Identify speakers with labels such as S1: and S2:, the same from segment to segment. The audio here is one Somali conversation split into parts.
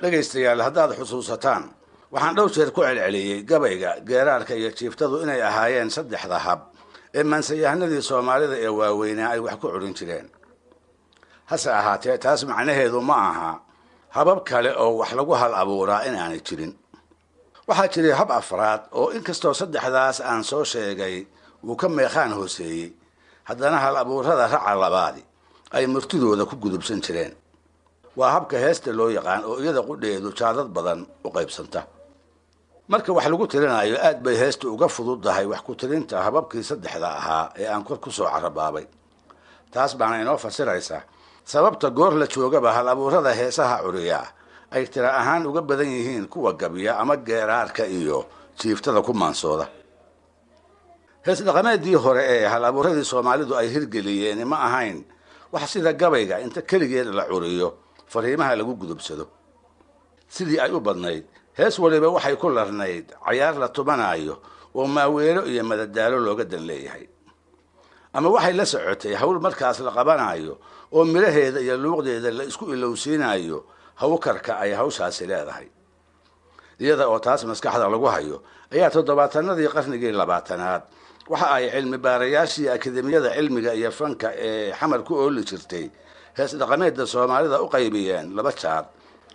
S1: dhagaystayaal haddaad xusuusataan waxaan dhowr jeer ku celceliyey gabayga geeraarka iyo jiiftadu inay ahaayeen saddexda hab ee maansayahanadii soomaalida ee waaweynaa ay wax ku curin jireen. hase ahaatee taas macnaheedu ma aha habab kale oo wax lagu hal abuuraa inaanay jirin. waxaa jiray hab afraad oo inkastoo saddexdaas aan soo sheegay uu ka meeqaan hooseeyey, haddana hal abuurada raca labaadi ay murtidooda ku gudubsan jireen. waa habka heesta loo yaqaan oo iyada qudheedu jaadad badan u qaybsanta. marka wax lagu tirinayo aad bay heestu uga fududahay wax ku tirinta hababkii saddexda ahaa ee aan kor ku soo carabaabay. taas baana inoo fasiraysa sababta goor la joogaba hal abuurada heesaha curiya ay tira ahaan uga badan yihiin kuwa gabiya ama geeraarka iyo jiiftada ku maansooda. hees dhaqameedii hore ee hal abuuradii Soomaalidu ay hirgeliyeen ma ahayn wax sida gabayga inta kaligeed la curiyo fariimaha lagu gudubsado. sidii ay u badnayd hees waliba waxay ku larnayd cayaar la tubanayo oo maaweelo iyo madadaalo looga dan leeyahay, ama waxay la socotay hawl markaas la qabanayo oo miraheeda iyo luuqdeeda la isku ilowsiinayo hawkarka ay hawshaasi leedahay. iyada oo taas maskaxda lagu hayo ayaa toddobaatanadii qarnigii 20aad waxa ay cilmi baarayaashii akademiyada cilmiga iyo fanka ee xamar ku ooli jirtay hees dhaqameedda Soomaalida u qaybiyeen laba jaar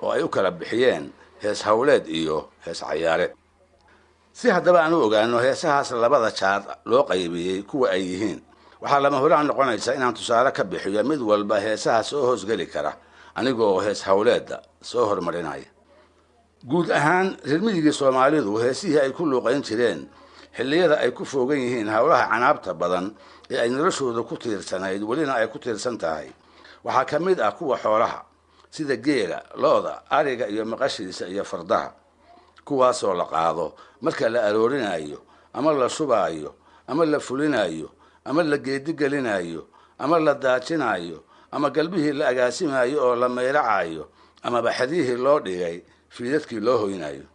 S1: oo ay u kala bixiyeen hees hawleed iyo hees cayaareed. si haddaba aan u ogaano heesahaas labada jaar loo qaybiyey kuwa ay yihiin, waxaa lama huraan noqonaysa inaan tusaale ka bixiyo mid walba heesaha soo hoosgeli kara anigoo hees hawleedda soo hormarinaya. guud ahaan reer miyiga Soomaalidu heesihii ay ku luuqayn jireen xilliyada ay ku foogan yihiin hawlaha canaabta badan ee ay noloshooda ku tiirsanayd welina ay ku tiirsan tahay waxaa ka mid ah kuwa xoolaha sida geela, looda, ariga iyo maqashiisa iyo fardaha, kuwaasoo la qaado marka la aroorinayo ama la shubaayo ama la fulinayo ama la geedigelinayo ama la daajinayo ama galbihii la agaasimayo oo la meeracayo ama baxadihii loo dhigay fiidadkii loo hoynayo.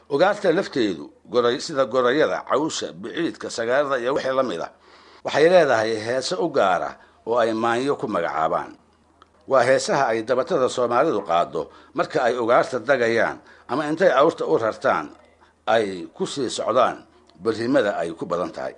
S1: ogaarta lafteedu sida gorayada, cawsha, biciidka, sagaarada iyo wixii la mid ah waxay leedahay heese u gaara oo ay maanyo ku magacaabaan. waa heesaha ay dabatada Soomaalidu qaado marka ay ogaarta dagayaan ama intay awrta u rartaan ay ku sii socdaan barhimada ay ku badan tahay.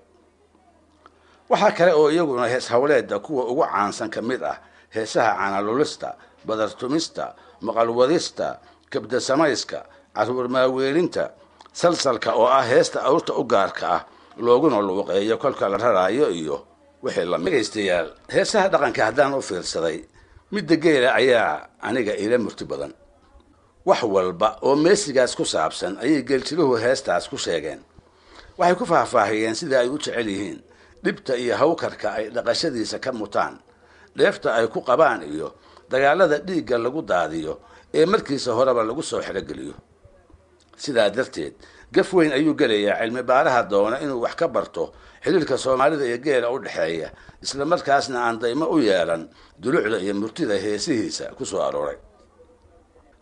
S1: waxaa kale oo iyaguna hees hawleedda kuwa ugu caansan ka mid ah heesaha caanalulista, badartumista, maqalwadista, kabda samayska, caruur maaweelinta, salsalka oo ah heesta awrta u gaarka ah looguna luuqeeyo kolka la rarayo iyo wixii la dhagaystayaal. heesaha dhaqanka haddaan u fiirsaday midda geela ayaa aniga ila murti badan. wax walba oo meesigaas ku saabsan ayay geeljiruhu heestaas ku sheegeen. waxay ku faahfaahiyeen sida ay u jecel yihiin dhibta iyo hawkarka ay dhaqashadiisa ka mutaan, dheefta ay ku qabaan iyo dagaalada dhiigga lagu daadiyo ee markiisa horeba lagu soo xirogeliyo. sidaa darteed gaf weyn ayuu gelayaa cilmi baaraha doona inuu wax ka barto xiriirka Soomaalida iyo geela u dhaxeeya, isla markaasna aan daymo u yeelan dulucda iyo murtida heesihiisa ku soo arooray.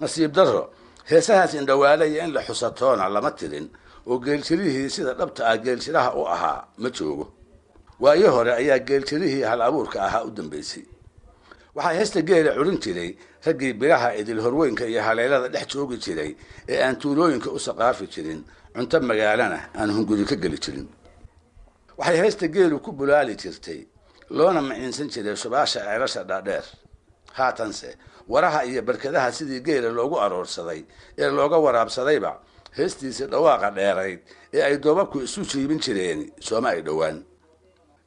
S1: nasiib darro heesahaas indhawaale iyo in la xusatoona lama tirin oo geeljirihii sida dhabta ah geeljiraha u ahaa ma joogo. waayo hore ayaa geeljirihii hal abuurka ahaa u dambaysay. waxaa heesta geela curin jiray raggii biraha idil horweynka iyo haleelada dhex joogi jiray ee aan tuulooyinka u saqaafi jirin, cunto magaalana aan hunguri ka geli jirin. waxay heesta geelu ku bulaali jirtay loona maciinsan jiray shubaasha ceelasha dhaadheer. haatanse waraha iyo barkadaha sidii geela loogu aroorsaday ee looga waraabsadayba heestiisa dhawaaqa dheerayd ee ay doobabku isu jiibin jireen sooma ay dhowaan.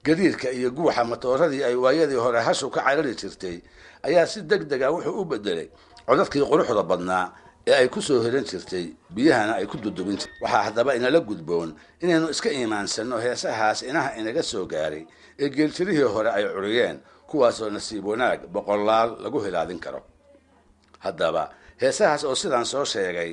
S1: gadiirka iyo guuxa matooradii ay waayadii hore hashu ka carari jirtay ayaa si degdega wuxuu u bedelay codadkii quruxda badnaa ee ay ku soo hiran jirtay biyahana ay ku dudubin jirtay. waxaa haddaba inala gudboon inaynu iska iimaansanno heesahaas inaha inaga soo gaaray ee geeljirihii hore ay curiyeen, kuwaasoo nasiib wanaag boqolaal lagu hilaadin karo. haddaba heesahaas oo sidaan soo sheegay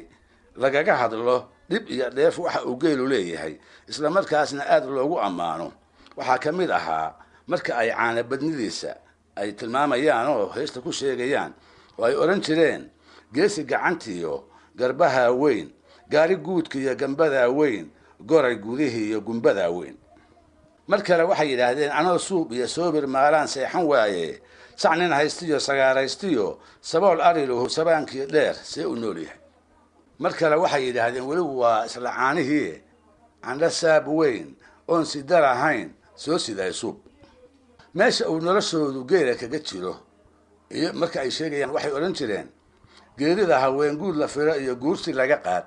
S1: lagaga hadlo dhib iyo dheef waxa uu geelu leeyahay, isla markaasna aad loogu ammaano, waxaa ka mid ahaa marka ay caana badnidiisa ay tilmaamayaan oo heesta ku sheegayaan oo ay odhan jireen geesi gacantiyo garbaha weyn, gaari guudka iyo gambada weyn, goray gudihii iyo gumbada weyn. mar kale waxay yidhaahdeen anoo suub iyo soobir maalaan seexan waaye sacnin haystiyo sagaaraystiyo sabool ariluhu sabaankii dheer see u nool yahay. mar kale waxay yidhaahdeen weligu waa isla caanihii candha saab weyn oon sidar ahayn soo siday suub. meesha uu noloshoodu geela kaga jiro iyo marka ay sheegayaan waxay odhan jireen geerida haween guud la firo iyo guursi laga qaad,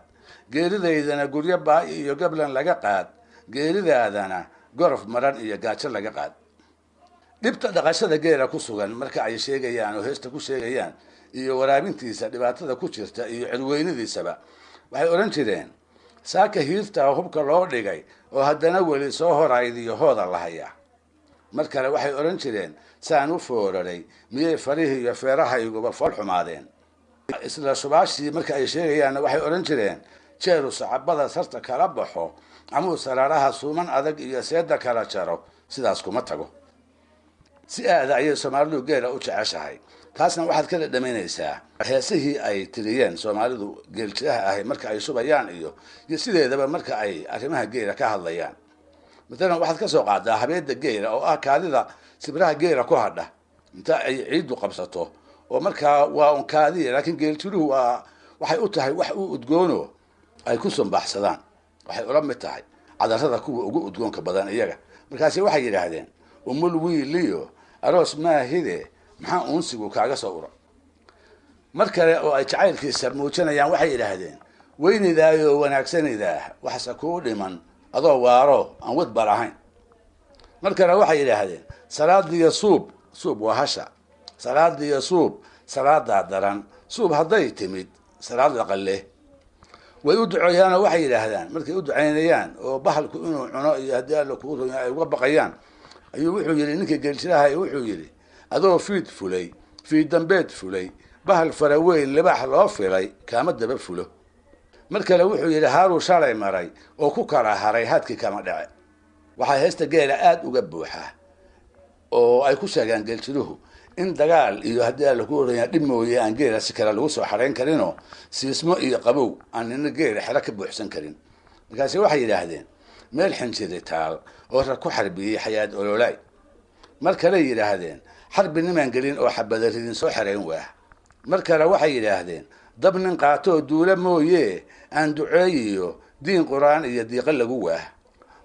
S1: geeridaydana guryo baa iyo gablan laga qaad, geeridaadana gorof maran iyo gaajo laga qaad. dhibta dhaqashada geela ku sugan marka ay sheegayaan oo heesta ku sheegayaan iyo waraabintiisa dhibaatada ku jirta iyo cirweynadiisaba waxay odhan jireen saaka hiirta hubka loo dhigay oo haddana weli soo horaydiyo hooda la hayaa. mar kale waxay odhan jireen saan u fooraray miyay farihii iyo feerahayguba fool xumaadeen. isla subaashii marka ay sheegayaanna waxay odhan jireen jeeru sacabada sarta kala baxo amuu saraaraha suuman adag iyo seeda kala jaro sidaas kuma tago. si aada ayay soomaalidu geela u jeceshahay. taasna waxaad ka dhadhaminaysaa heesihii ay tiriyeen soomaalidu geeljilaha ahay marka ay subayaan iyo sideedaba marka ay arrimaha geela ka hadlayaan. matalan waxaad ka soo qaadaa habeeda geela oo ah kaadida sibraha geela ku hadha inta ay ciidu qabsato oo markaa waa un kaadiya, laakiin geeljiluhu waxay u tahay wax u udgoono ay ku sombaxsadaan. waxay ula mid tahay cadarada kuwa ugu udgoonka badan iyaga. markaasi waxay yidhaahdeen umul wiiliyo aroos maahide maxaa uunsigu kaaga soo ura. mar kale oo ay jacaylkiisa muujinayaan waxay yidhaahdeen weynidaayo wanaagsanidaa waxse kuu dhiman adoo waaro aan wadbar ahayn. mar kale waxay yidhaahdeen salaadiyo suub, suub waa hasha, salaadiyo suub salaadaa daran, suub hadday timid salaad laqalle. way u duceeyaanoo waxay yidhaahdaan markay u ducaynayaan oo bahalku inuu cuno iyo haddii alla kuu ronya ay uga baqayaan ayuu wuxuu yidhi ninka geeljilaha wuxuu yidhi adoo fiid fulay fiid dambeed fulay bahal fara weyn libaax loo filay kaama daba fulo. mar kale wuxuu yidhi haaruu shalay maray oo ku kala haray hadkii kama dhace. waxaa heesta geela aada uga buuxa oo ay ku sheegaan geeljiluhu in dagaal iyo haddii alla ku oranya dhib mooye aan geela si kale lagu soo xarayn karinoo siismo iyo qabow aan nina geela xero ka buuxsan karin. markaasi waxay yidhaahdeen meel xinjiri taal oo rag ku xarbiyey xayaad ololaay. mar kale yidhaahdeen xarbi nimaan gelin oo xabada ridin soo xerayn waah. mar kale waxay yidhaahdeen dab nin qaatoo duula mooye aan duceeyiyo diin qur-aan iyo diiqo lagu waah.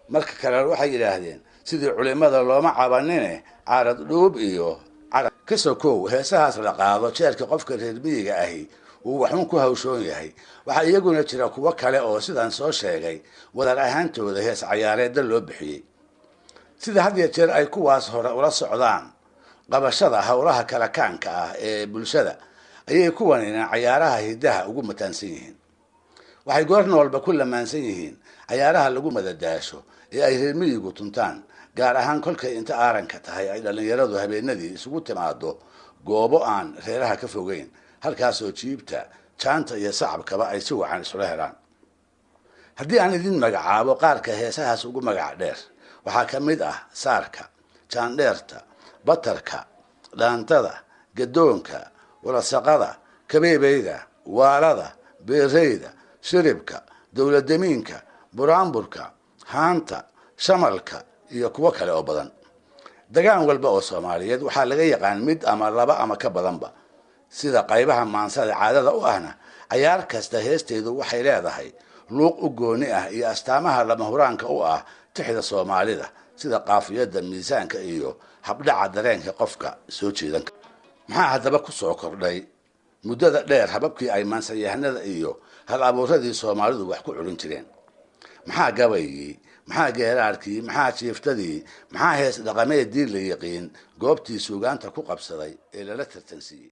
S1: marka kale waxay yidhaahdeen sidii culimada looma cabanine caarad dhuub iyo carab ka sokow heesahaas la qaado jeerka qofka reer miyiga ahi uu waxuun ku hawshoon yahay. waxaa iyaguna jira kuwo kale oo sidaan soo sheegay wadar ahaantooda hees cayaareedda loo bixiyey. sida had iyo jeer ay kuwaas hore ula socdaan qabashada howlaha kala kaanka ah ee bulshada ayay kuwanina cayaaraha hidaha ugu mataansan yihiin. waxay goorna walba ku lamaansan yihiin cayaaraha lagu madadaasho ee ay reer miyigu tuntaan, gaar ahaan kolkay inta aaranka tahay ay dhallinyaradu habeenadii isugu timaado goobo aan reeraha ka fogeyn, halkaasoo jiibta jaanta iyo sacabkaba ay si wacan isula helaan. haddii aan idin magacaabo qaarka heesahaas ugu magac dheer waxaa ka mid ah saarka, jaandheerta, batarka, dhaantada, gadoonka, walasaqada, kabeebeyda, waalada, beereyda, shiribka, dowladamiinka, buraanburka, haanta, shamalka iyo kuwo kale oo badan. dagaan walba oo soomaaliyeed waxaa laga yaqaan mid ama laba ama ka badanba. sida qaybaha maansada caadada u ahna cayaar kasta heesteedu waxay leedahay luuq u gooni ah iyo astaamaha lama huraanka u ah tixda soomaalida, sida qaafiyada, miisaanka iyo habdhaca dareenka qofka soo jeedan. maxaa haddaba ku soo kordhay muddada dheer hababkii ay maansayahanada iyo hal abuuradii soomaalidu wax ku culin jireen? maxaa gabaygii, maxaa geeraarkii, maxaa jiiftadii, maxaa hees dhaqameedii la yaqiin goobtii suugaanta ku qabsaday ee lala tartansiiyey?